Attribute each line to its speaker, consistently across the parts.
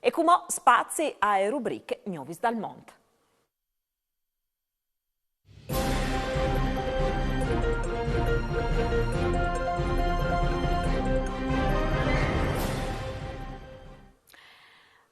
Speaker 1: E come spazi a rubriche Novis dal Monte.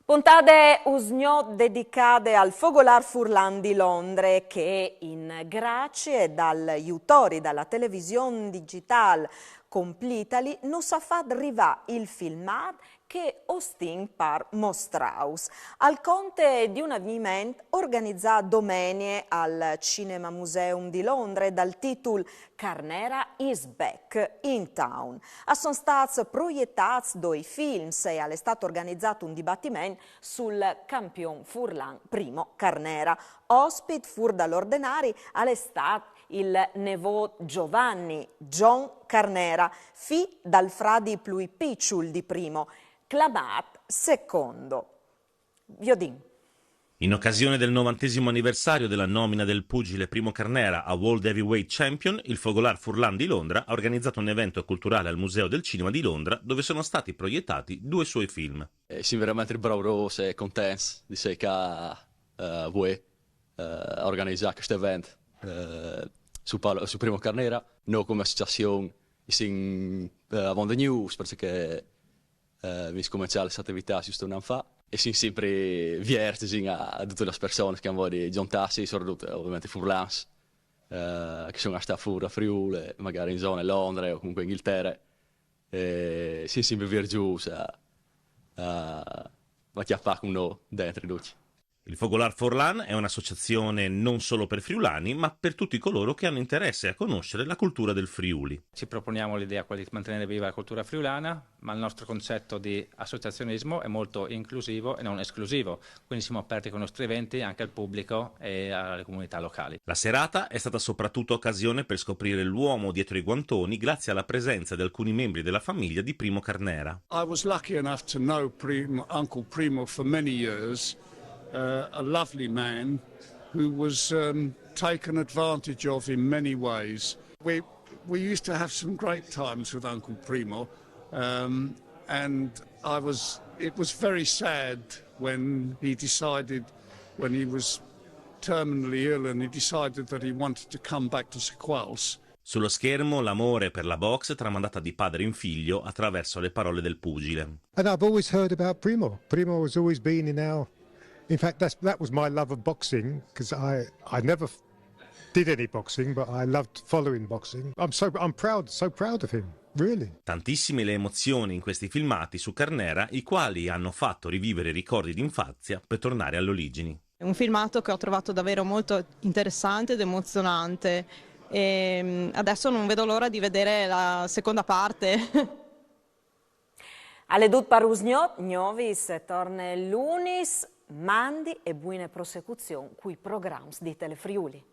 Speaker 1: Puntate usnio dedicate al Fogolar Furlan di Londra che in grazie dal aiutori dalla televisione digitale Complitali non sa fa arrivare il filmato che Ostin par mostraus. Al conte di un avvenimento organizzato domenica al Cinema Museum di Londra dal titolo Carnera is back in town. Sono stati proiettati due film e è stato organizzato un dibattimento sul campione Furlan primo Carnera. Ospite fur dall'ordinari all'estate il nevò Giovanni John Carnera, fi dal fradi plui picciul di primo, clamat secondo. Viodin.
Speaker 2: In occasione del 90° anniversario della nomina del pugile Primo Carnera a World Heavyweight Champion, il Fogolar Furlan di Londra ha organizzato un evento culturale al Museo del Cinema di Londra dove sono stati proiettati due suoi film.
Speaker 3: Siamo veramente bravi e contenti di sé che voi organizzare questo evento su Primo Carnera. Noi come associazione siamo a the news perché abbiamo cominciato le attività giusto un anno fa e siamo sempre fierti a tutte le persone che hanno di giuntarsi, soprattutto ovviamente Furlans, che sono stati fuori a Friuli, magari in zone Londra o comunque in Inghilterra. Siamo sempre fierti a chiappare con noi dentro di noi.
Speaker 2: Il Fogolar Furlan è un'associazione non solo per friulani, ma per tutti coloro che hanno interesse a conoscere la cultura del Friuli.
Speaker 4: Ci proponiamo l'idea di mantenere viva la cultura friulana, ma il nostro concetto di associazionismo è molto inclusivo e non esclusivo, quindi siamo aperti con i nostri eventi anche al pubblico e alle comunità locali.
Speaker 2: La serata è stata soprattutto occasione per scoprire l'uomo dietro i guantoni grazie alla presenza di alcuni membri della famiglia di Primo Carnera.
Speaker 5: I was lucky enough to know Uncle Primo for many years. A lovely man who was taken advantage of in many ways. We used to have some great times with Uncle Primo, and it was very sad when he was terminally ill and he decided that he wanted to come back to Sequals.
Speaker 2: Sullo schermo l'amore per la box tramandata di padre in figlio attraverso le parole del pugile.
Speaker 6: And I've always heard about Primo. Primo has always been in our... In fact, that was my love of boxing, because I never did any boxing, but I loved following boxing. So proud of him, really.
Speaker 2: Tantissime le emozioni in questi filmati su Carnera, i quali hanno fatto rivivere ricordi d'infanzia per tornare alle origini.
Speaker 7: È un filmato che ho trovato davvero molto interessante ed emozionante e adesso non vedo l'ora di vedere la seconda parte.
Speaker 1: Alle dut parusgnot, Novis torna lunis, mandi e buone prosecuzioni qui programmi di Telefriuli.